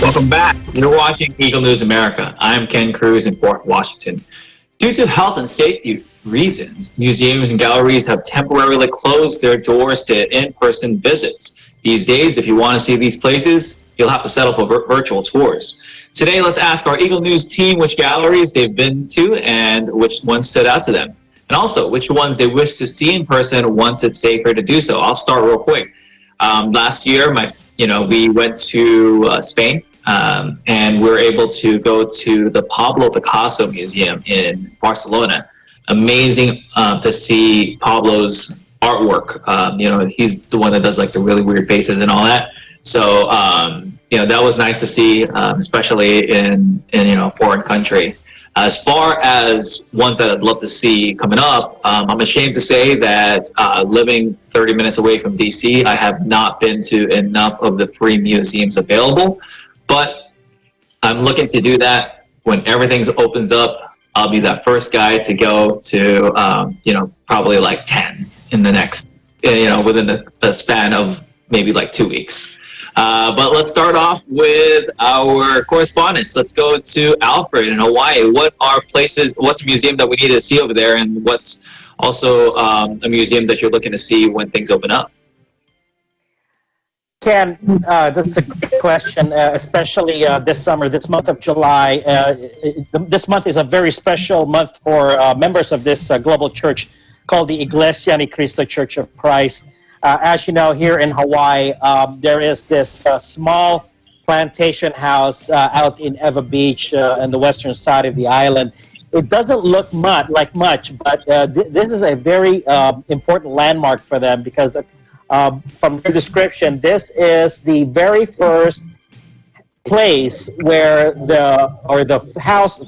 Welcome back. You're watching Eagle News America. I'm Ken Cruz in Fort Washington. Due to health and safety reasons, museums and galleries have temporarily closed their doors to in-person visits. These days, if you want to see these places, you'll have to settle for virtual tours. Today, let's ask our Eagle News team which galleries they've been to and which ones stood out to them. And also, which ones they wish to see in person once it's safer to do so. I'll start real quick. Last year, we went to Spain. And we were able to go to the Pablo Picasso Museum in Barcelona. Amazing to see Pablo's artwork. He's the one that does like the really weird faces and all that. So, that was nice to see, especially in a foreign country. As far as ones that I'd love to see coming up, I'm ashamed to say that living 30 minutes away from DC, I have not been to enough of the free museums available. But I'm looking to do that when everything opens up. I'll be that first guy to go to, probably like 10 in the next, within the span of maybe like 2 weeks. But let's start off with our correspondence. Let's go to Alfred in Hawaii. What's a museum that we need to see over there? And what's also a museum that you're looking to see when things open up? Ken, that's a great question, especially this summer, this month of July. This month is a very special month for members of this global church called the Iglesia Ni Cristo Church of Christ. As you know, here in Hawaii, there is this small plantation house out in Eva Beach on the western side of the island. It doesn't look like much, but this is a very important landmark for them because from their description, this is the very first place where the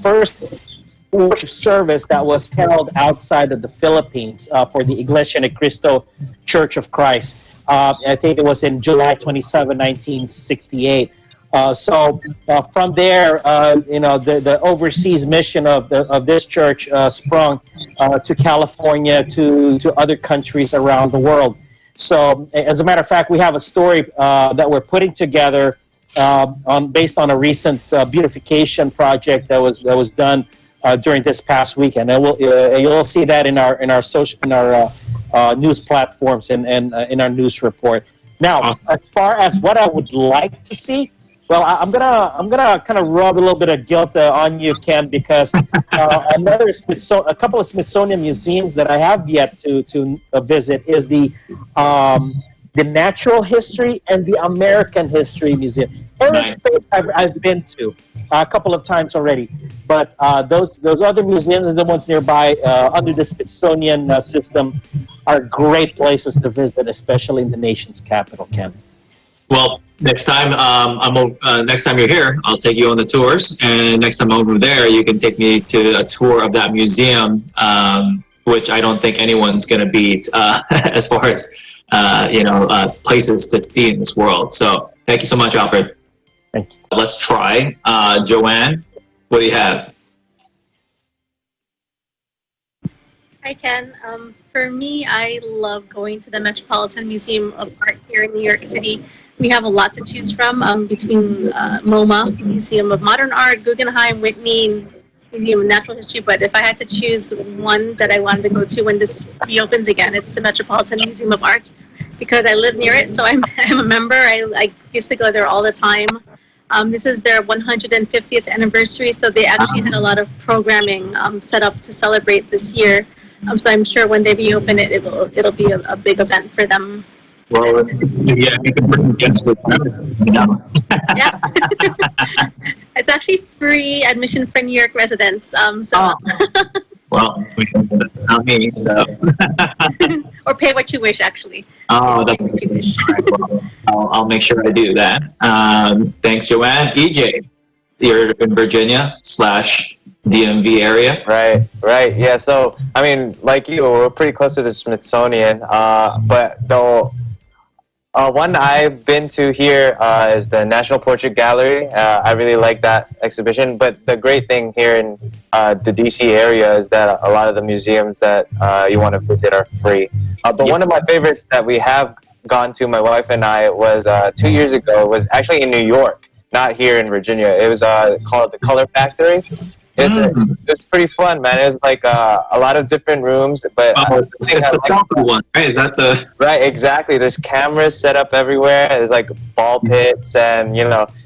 first worship service that was held outside of the Philippines for the Iglesia Ni Cristo Church of Christ. I think it was in July 27, 1968. So from there, the overseas mission of this church sprung to California, to other countries around the world. So, as a matter of fact, we have a story that we're putting together based on a recent beautification project that was done during this past weekend, and you'll see that in our news platforms and in our news report. Now, as far as what I would like to see, well, I'm gonna kind of rub a little bit of guilt on you, Ken, because a couple of Smithsonian museums that I have yet to visit is the Natural History and the American History Museum. Aerospace I've been to a couple of times already, but those other museums, the ones nearby under the Smithsonian system, are great places to visit, especially in the nation's capital, Ken. Well, next time next time you're here, I'll take you on the tours, and next time I'm over there, you can take me to a tour of that museum, which I don't think anyone's going to beat as far as places to see in this world. So, thank you so much, Alfred. Thank you. Let's try Joanne. What do you have? Hi, Ken. For me, I love going to the Metropolitan Museum of Art here in New York City. We have a lot to choose from between MoMA, Museum of Modern Art, Guggenheim, Whitney, Museum of Natural History. But if I had to choose one that I wanted to go to when this reopens again, it's the Metropolitan Museum of Art because I live near it. So I'm a member. I used to go there all the time. This is their 150th anniversary, so they actually had a lot of programming set up to celebrate this year. So I'm sure when they reopen it, it'll be a big event for them. Well, yeah, you can bring guests with you know. Yeah. It's actually free admission for New York residents. Well, that's not me, so. Or pay what you wish, actually. Oh, that's what you wish. I'll make sure I do that. Thanks, Joanne. EJ, you're in Virginia / DMV area. Right. Yeah. So, I mean, like you, we're pretty close to the Smithsonian. But the one I've been to here is the National Portrait Gallery. I really like that exhibition. But the great thing here in the DC area is that a lot of the museums that you want to visit are free. But one of my favorites that we have gone to, my wife and I, was 2 years ago. Was actually in New York, not here in Virginia. It was called the Color Factory. It's pretty fun, man. It's like a lot of different rooms, but it's a chocolate one, right? Is that the right? Exactly. There's cameras set up everywhere. There's like ball pits, and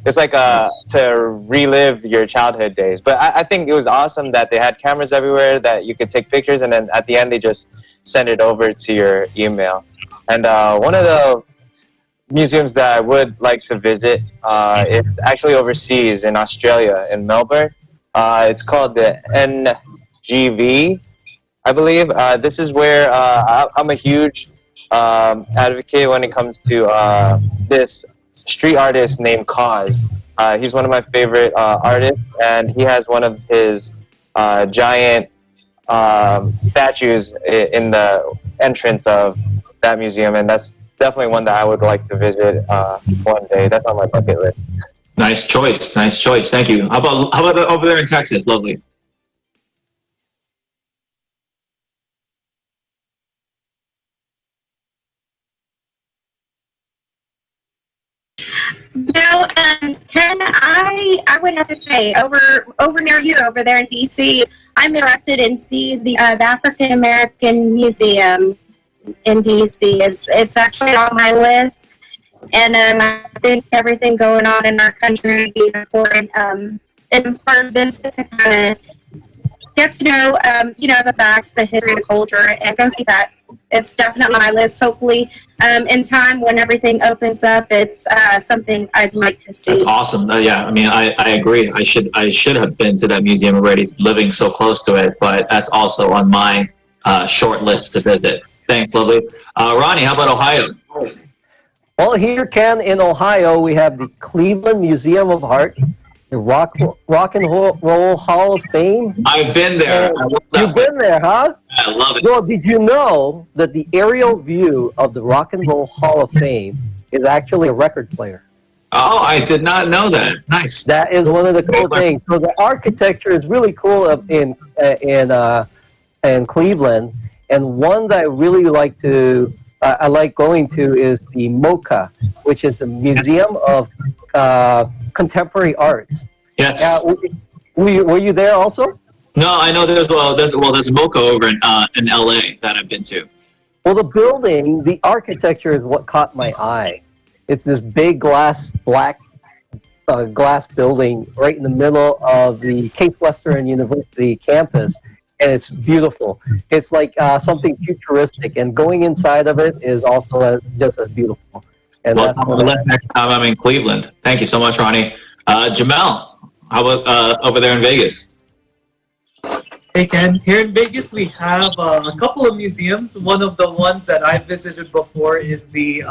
it's like to relive your childhood days. But I think it was awesome that they had cameras everywhere that you could take pictures, and then at the end they just send it over to your email. And one of the museums that I would like to visit is actually overseas in Australia, in Melbourne. It's called the NGV, I believe. This is where I'm a huge advocate when it comes to this street artist named Cause. He's one of my favorite artists, and he has one of his giant statues in the entrance of that museum, and that's definitely one that I would like to visit one day. That's on my bucket list. Nice choice. Thank you. How about over there in Texas? Lovely. Ken, I would have to say over near you over there in DC, I'm interested in seeing the African American Museum in DC. It's actually on my list. And I think everything going on in our country would be important. And part of this is to kind of get to know, the facts, the history, the culture, and go see that. It's definitely on my list. Hopefully, in time when everything opens up, it's something I'd like to see. That's awesome. Yeah, I mean, I agree. I should have been to that museum already, living so close to it. But that's also on my short list to visit. Thanks, lovely. Ronnie, how about Ohio? Well, here, Ken, in Ohio, we have the Cleveland Museum of Art, the Rock and Roll Hall of Fame. I've been there. You've been there, huh? I love it. Well, did you know that the aerial view of the Rock and Roll Hall of Fame is actually a record player? Oh, I did not know that. Nice. That is one of the cool things. So the architecture is really cool in Cleveland, and one that I really like I like going to is the MoCA, which is the Museum of Contemporary Arts. Yes. Were you there also? No, I know there's MoCA over in LA that I've been to. Well, the building, the architecture is what caught my eye. It's this big black glass building right in the middle of the Case Western University campus. And it's beautiful. It's like something futuristic, and going inside of it is also just as beautiful. And well, next time I'm in Cleveland. Thank you so much, Ronnie. Jamel, how about over there in Vegas? Hey, Ken. Here in Vegas, we have a couple of museums. One of the ones that I visited before is the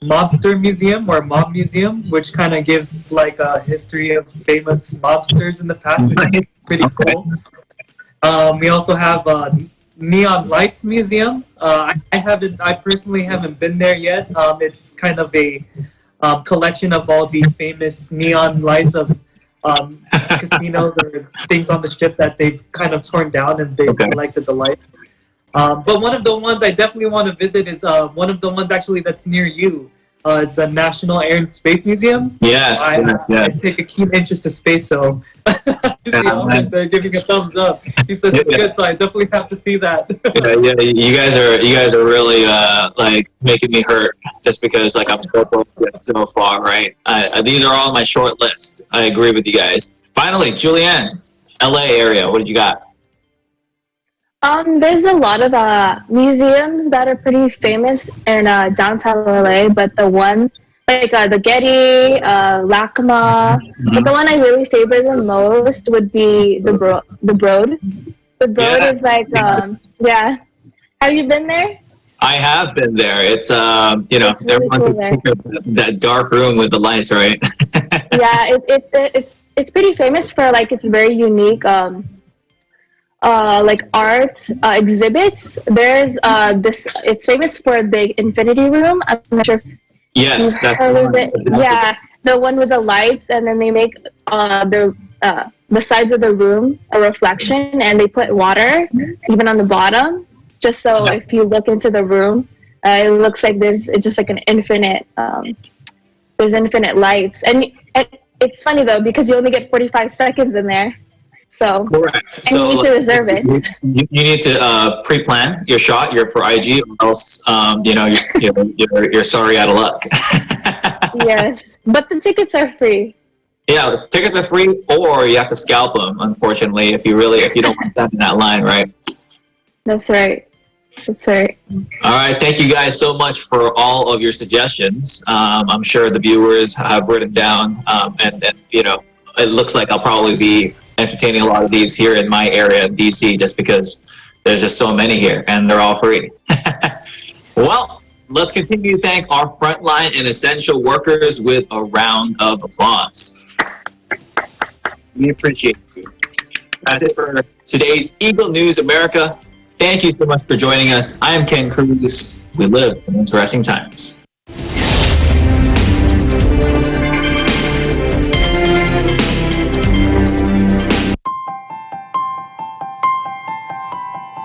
Mobster Museum, or Mob Museum, which kind of gives like a history of famous mobsters in the past, which is pretty cool. We also have Neon Lights Museum. I personally haven't been there yet. It's kind of a collection of all the famous neon lights of casinos or things on the ship that they've kind of torn down and they've collected the light. But one of the ones I definitely want to visit is one of the ones actually that's near you. is the National Air and Space Museum. Yes, I take a keen interest in space, so you see Ahmed giving a thumbs up. He says it's good, so I definitely have to see that. You guys are really like making me hurt just because like I'm so close to it so far, right? These are all on my short list. I agree with you guys. Finally, Julianne, LA area. What did you got? There's a lot of museums that are pretty famous in downtown LA, but the one like the Getty, LACMA, but the one I really favor the most would be the Broad. The Broad is like yeah. Have you been there? I have been there. It's you know, it's really cool there. That dark room with the lights, right? Yeah, it's pretty famous for like its very unique like art exhibits. There's this. It's famous for the Infinity Room. I'm not sure. Yes, that's yeah, the one with the lights, and then they make the sides of the room a reflection, and they put water even on the bottom, just so if you look into the room, it looks like it's just like an infinite. There's infinite lights, and it's funny though because you only get 45 seconds in there. So, correct. And you need to reserve it. You need to pre-plan your shot. You're for IG, or else you know you're sorry out of luck. Yes, but the tickets are free. Yeah, tickets are free, or you have to scalp them. Unfortunately, if you don't want that in that line, right? That's right. That's right. All right, thank you guys so much for all of your suggestions. I'm sure the viewers have written down, and you know, it looks like I'll probably be entertaining a lot of these here in my area in DC just because there's just so many here and they're all free. Well, let's continue to thank our frontline and essential workers with a round of applause. We appreciate you. That's it for today's Eagle News America. Thank you so much for joining us. I am Ken Cruz. We live in interesting times.